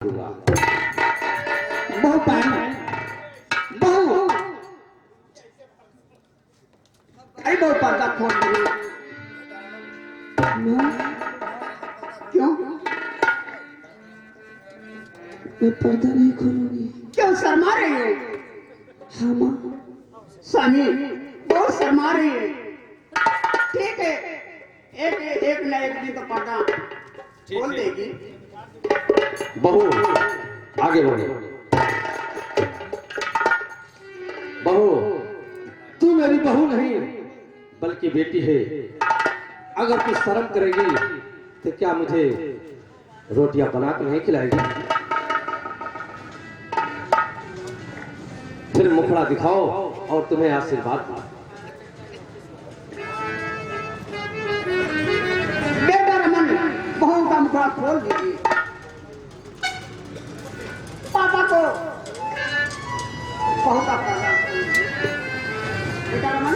बहु पान बहु अरे बहु पान का फोन क्यों मैं पर्दा नहीं खोलूंगी। क्यों शर्मा रही हो? हाँ माँ। स्वामी बहुत शर्मा रही है। ठीक है एक न एक दिन तो पर्दा खोल देगी। बहू आगे बढ़ो। बहू तू मेरी बहू नहीं बल्कि बेटी है। अगर तू शर्म करेगी तो क्या मुझे रोटियां बना के नहीं खिलाएगी? फिर मुखड़ा दिखाओ और तुम्हें आशीर्वाद दो। बेटा रमन बहू का मुखड़ा खोल दीजिए। पापा को बहू का पर्दा खोल दीजिए। बेटा रमन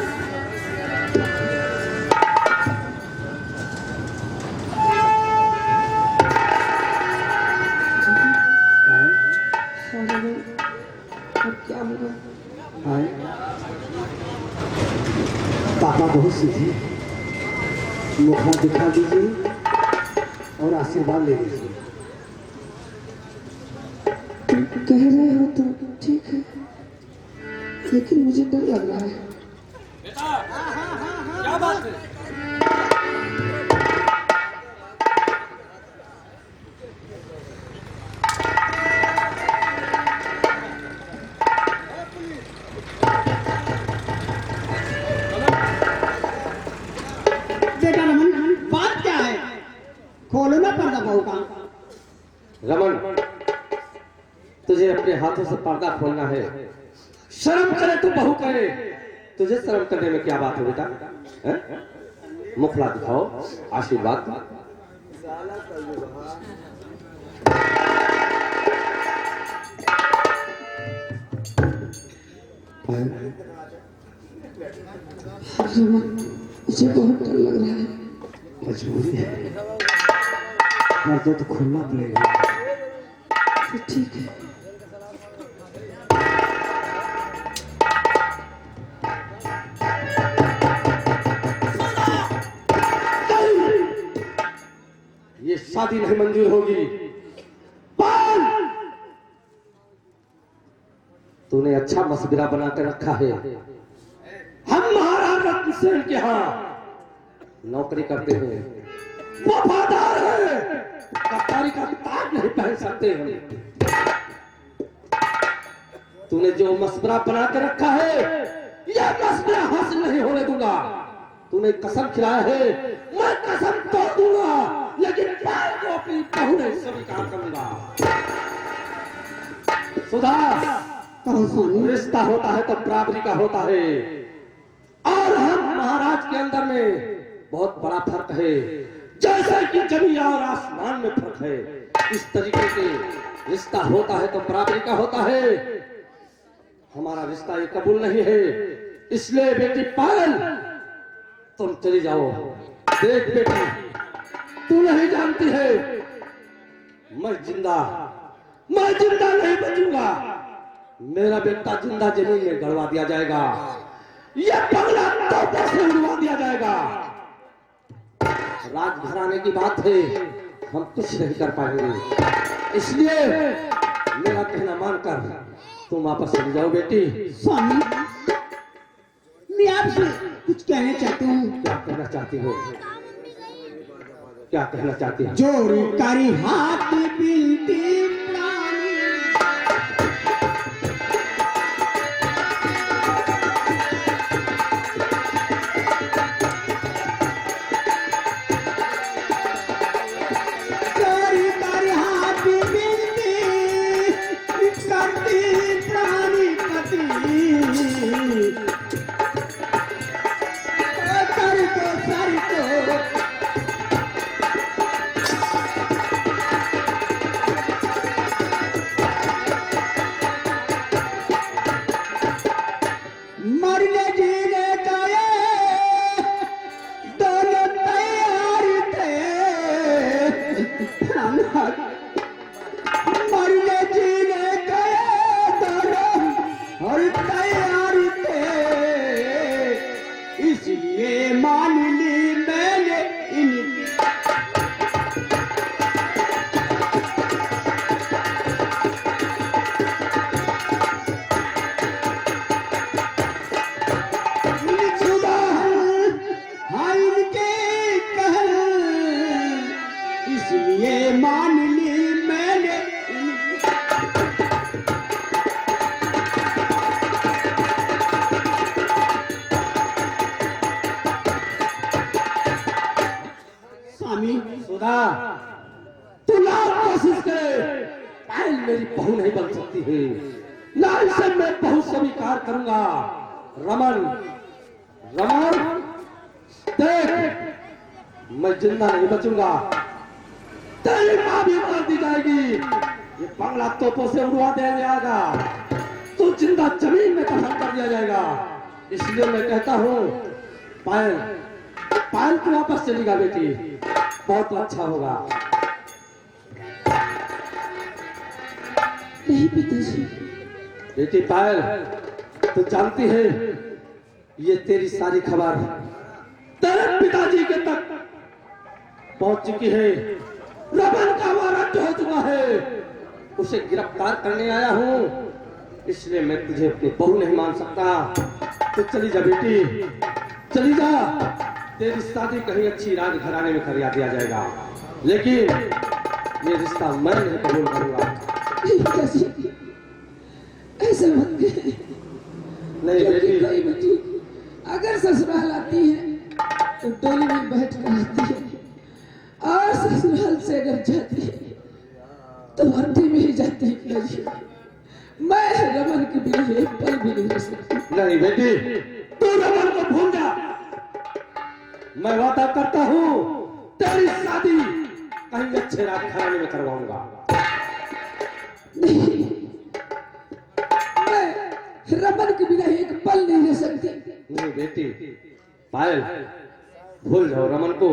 अब क्या होगा? पापा बहुत सीधे, मुखड़ा दिखा दीजिए और आशीर्वाद ले लीजिए। तुम कह रहे हो तो ठीक है, लेकिन मुझे डर लग रहा है। बेटा क्या बात है? बेटा रमन बात क्या है? खोलो ना पर्दा बहू का। रमन तुझे अपने हाथों से पर्दा खोलना है। शर्म करे तो बहू करे। तुझे शर्म करने में क्या बात है बेटा? हैं? मुखड़ा दिखाओ आशीर्वाद दो। रमन मुझे बहुत डर लग रहा है। मजबूरी है, पर्दा तो खोलना पड़ेगा। तो ठीक है। ये शादी नहीं मंजूर होगी। पाल! तूने अच्छा मशवरा बना कर रखा है। हम महाराज रत्न सेन के यहाँ नौकरी करते हैं, वफादार है, कटारी का ताज नहीं पहन सकते हैं। तूने जो मशवरा बना के रखा है यह मशवरा हासिल नहीं होने दूंगा। तूने कसम खिलाया है, मैं कसम तोड़ दूंगा, लेकिन पाल को अपनी बहू नहीं स्वीकार करूंगा। सुधा कहो स्वामी। रिश्ता होता है तो बराबरी का होता है, और हम महाराज के अंदर में बहुत बड़ा फर्क है। जैसे कि जमीन और आसमान में फर्क है, इस तरीके से रिश्ता होता है तो बराबरी का होता है। हमारा रिश्ता ये कबूल नहीं है, इसलिए बेटी पायल तुम चली जाओ। देख बेटी तू नहीं जानती है मैं जिंदा नहीं बचूंगा। मेरा बेटा जिंदा जमीन में गड़वा दिया जाएगा, यह बंगला तोपों से उड़वा दिया जाएगा। राजघराने की बात है, हम कुछ नहीं कर पाएंगे, इसलिए मेरा कहना मानकर तुम वापस चली जाओ बेटी। स्वामी मैं आपसे कुछ कहना चाहती हूँ। क्या कहना चाहती हो? क्या कहना चाहती हो? जोरी करी हाथ बिनती प्राणी जोरी करी हाथ बिनती करती प्राणी पति कर को सर को मेरी बहू नहीं बन सकती है, ना इसे मैं बहू स्वीकार करूंगा। रमन, रमन देख, मैं जिंदा नहीं बचूंगा, तेरी मां भी मार दी जाएगी, ये बंगला तोपों से उड़वा दिया जाएगा, तू जिंदा जमीन में दफन कर दिया जाएगा। इसलिए मैं कहता हूँ पायल, पायल तू वापस चलेगा बेटी, बहुत अच्छा होगा। नहीं पिताजी। बेटी पायल, तू जानती है ये तेरी सारी खबर तेरे पिताजी के तक पहुंच चुकी है। रमन का वारंट हो चुका है, उसे गिरफ्तार करने आया हूँ, इसलिए मैं तुझे अपनी बहू नहीं मान सकता। तो चली जा बेटी, चली जा, तेरी शादी कहीं अच्छी राजघराने में कर दिया जाएगा, लेकिन ये रिश्ता मैं नहीं कबूल करूंगा। नहीं पिताजी, ऐसा मत कहें। नहीं बेटी, कोई बेटी अगर ससुराल आती है तो डोली में बैठ कर आती है, और ससुराल से अगर जाती है तो हड्डी में ही जाती है पिताजी। मैं रमन के बिना एक पल भी नहीं रह सकती। नहीं बेटी, तू रमन को भूल जा, मैं वादा करता हूँ तेरी शादी कहीं अच्छे राजघराने में करवाऊंगा। नहीं, मैं रमन के बिना एक पल नहीं रह सकती। नहीं बेटी पायल, भूल जाओ रमन को,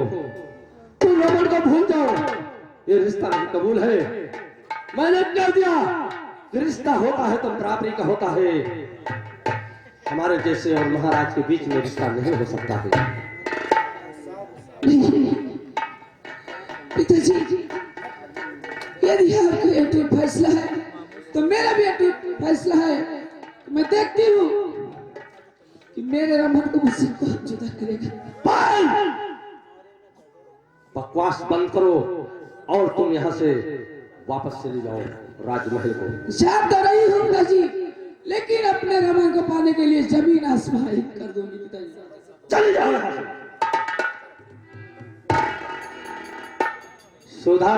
तू रमन को भूल जाओ, ये रिश्ता नहीं कबूल है। मैंने कह दिया रिश्ता होता है तो बराबरी का होता है, हमारे जैसे और महाराज के बीच में रिश्ता नहीं हो सकता है। नहीं पिताजी, यदि आपका ये अटूट फैसला है तो मेरा भी अटूट फैसला है। मैं देखती हूँ कि मेरे रमन को मुझसे कौन जुदा करेगा। पायल, बकवास बंद करो और तुम यहाँ से वापस चली जाओ राजमहल को। जा तो रही हूँ पिताजी, लेकिन अपने रमन को पाने के लिए जमीन आसमान एक कर दूंगी पिताजी। चली जाओ यहाँ से। सुधा,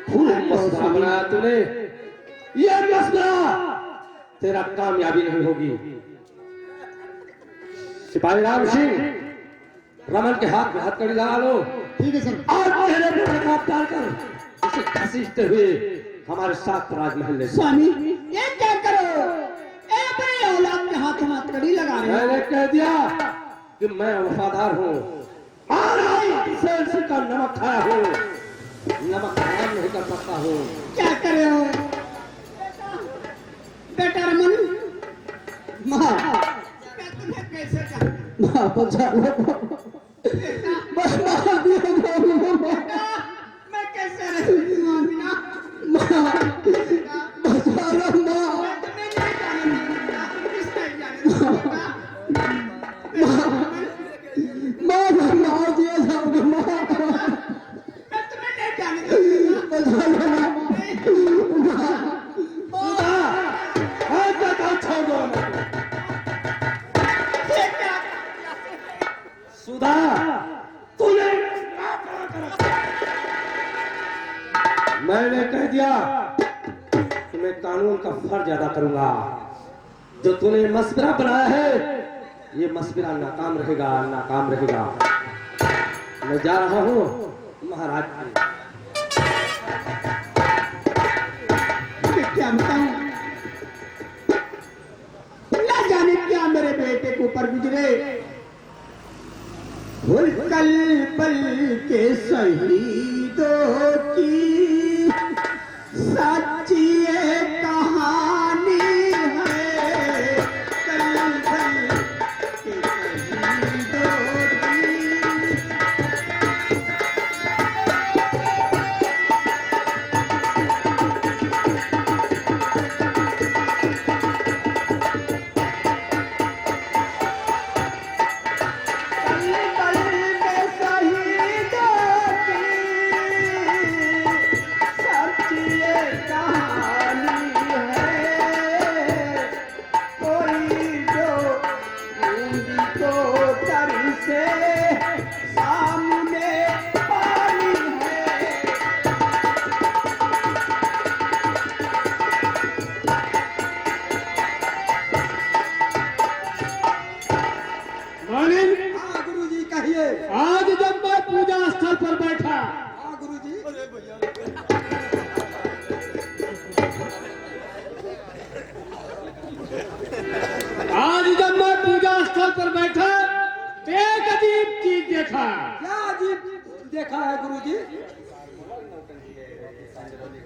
फूल मसला बनाया तूने, ये मसला तेरा कामयाबी नहीं होगी। सिपाही राम सिंह, रमन के हाथ में हथकड़ी लगा लो। ठीक है सर। और चेहरे पर नकाब डालकर उसे घसीटते हुए हमारे साथ राजमहल ले। स्वामी ये क्या करो, ए अपने औलाद के हाथ में हथकड़ी लगा रहे हो। मैंने कह दिया कि मैं वफादार हूँ, और इसे का नमक खाया हूँ, नमक हराम नहीं कर सकता हूँ। क्या कर रहे हो बेटा रमन? माँ, मैं तुम्हें कैसे जानूं? माँ बचा लो, बेटा, बचा दिया माँ। बेटा, मैं कैसे रहूंगा बिना? माँ बेटा, बचा लो माँ। मैं तुम्हें नहीं जाने दूंगा, किसने जाने दूंगा? माँ मैं मार दिया जाऊंगा माँ। मैं तुम्हें नहीं जाने दूंगा। बचा लो माँ। छोड़ दो ये क्या? सुधा, तूने मैंने कह दिया कि मैं कानून का फर्ज अदा करूंगा। जो तूने मशवरा बनाया है ये मशवरा नाकाम रहेगा, नाकाम रहेगा। मैं जा रहा हूँ महाराज मैं क्या बताऊं? न जाने क्या मेरे बेटे के ऊपर गुजरे। भूल कल पल के शहीदों की सच्ची ये कहानी है। कल पल के शहीदों की कहानी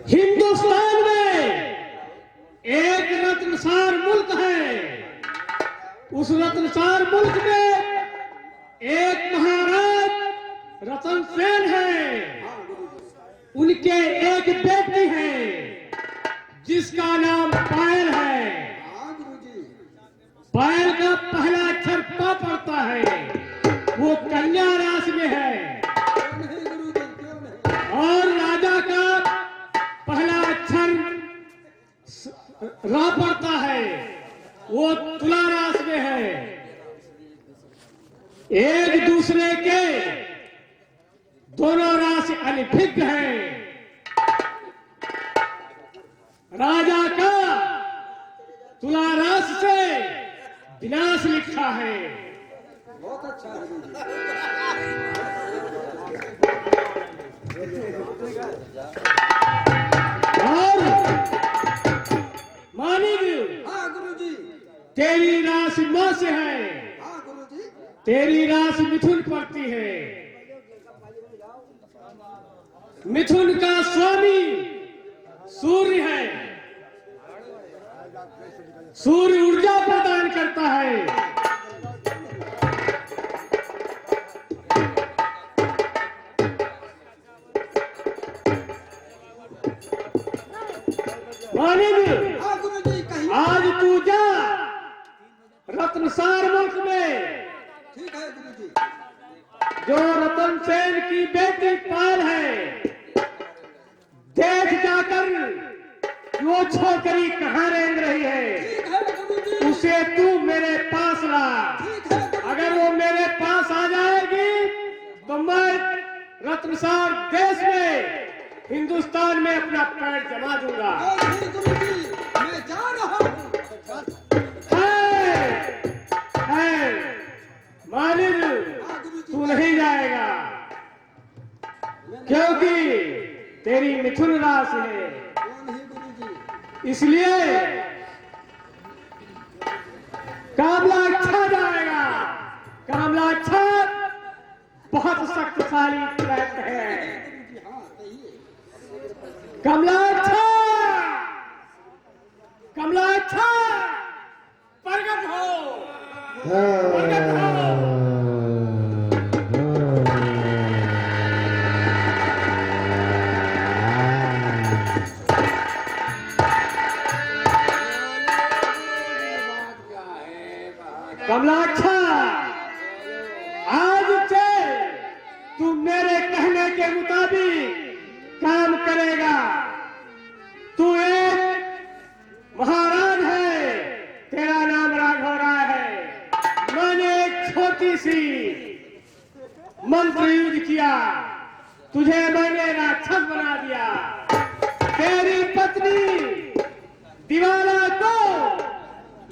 हिंदुस्तान में एक रत्नसार मुल्क है। उस रत्नसार मुल्क में एक महाराज रतन सेन है। उनके एक बेटी है जिसका नाम पायल है। पायल का पहला अक्षर प पड़ता है। वो कन्या राशि में है। और राजा का पहला अक्षर रा पड़ता है। वो तुला राशि में है। एक दूसरे के दोनों राशि अनभिज्ञ हैं। राजा का तुला राशि से विनाश लिखा है। बहुत अच्छा है। और मानिक, हाँ गुरुजी। तेरी राशि मां से है। हाँ गुरुजी। तेरी राशि मिथुन पड़ती है। मिथुन का स्वामी सूर्य है। सूर्य ऊर्जा प्रदान करता है। मानिक, हाँ गुरुजी कहीं। आज तू जा रत्नसार मुल्क में ठीक है गुरुजी। जो रतन सेन की बेटी पायल है, देख जाकर वो छोकरी कहाँ रेंग रही है। ठीक है गुरुजी। उसे तू मेरे पास ला। ठीक है गुरुजी। अगर वो मेरे पास आ जाएगी तो मैं रत्नसार देश में हिंदुस्तान में अपना पैर जमा दूंगा। नहीं गुरुजी, मैं जा रहा हूँ। मानिक, हाँ गुरुजी। तू नहीं जाएगा क्योंकि तेरी मिथुन राशि है। क्यों नहीं गुरुजी? इसलिए कामला अच्छा जाएगा। कामला अच्छा बहुत शक्तिशाली प्रयत्न है। गुरुजी हाँ कहिए। कमला अच्छा, कमला अच्छा प्रगट हो, प्रगट हो। कमला अच्छा, आज से तू मेरे कहने के मुताबिक काम करेगा। तू एक महाराज है। तेरा नाम राघव राय है। मैंने एक छोटी सी मंत्र युद्ध किया। तुझे मैंने राक्षस बना दिया। तेरी पत्नी दीवाना को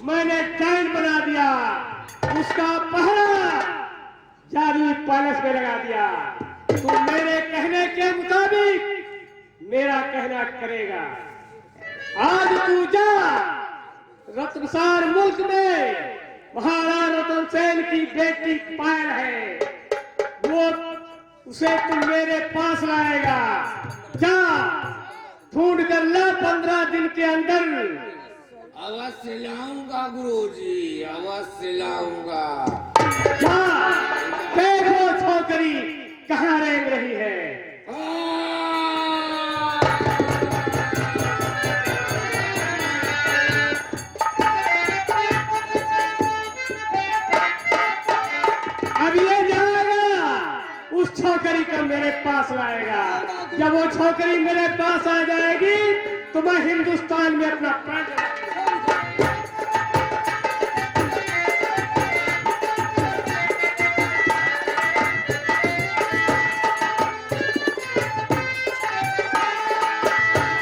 मैंने डायन बना दिया। उसका पहरा जादुई पैलेस में लगा दिया। तू मेरे कहने के मुताबिक मेरा कहना करेगा। आज तू जा रत्नसार मुल्क में महाराज रतन सेन की बेटी पायल है। वो उसे तू मेरे पास लाएगा। जा ढूंढ कर ला 15 दिन के अंदर। अवश्य लाऊंगा गुरुजी, अवश्य लाऊंगा। जा देखो छोकरी कहाँ रेंग रही है। अब ये जाएगा उस छोकरी को मेरे पास लाएगा। जब वो छोकरी मेरे पास आ जाएगी तो मैं हिंदुस्तान में अपना प्राण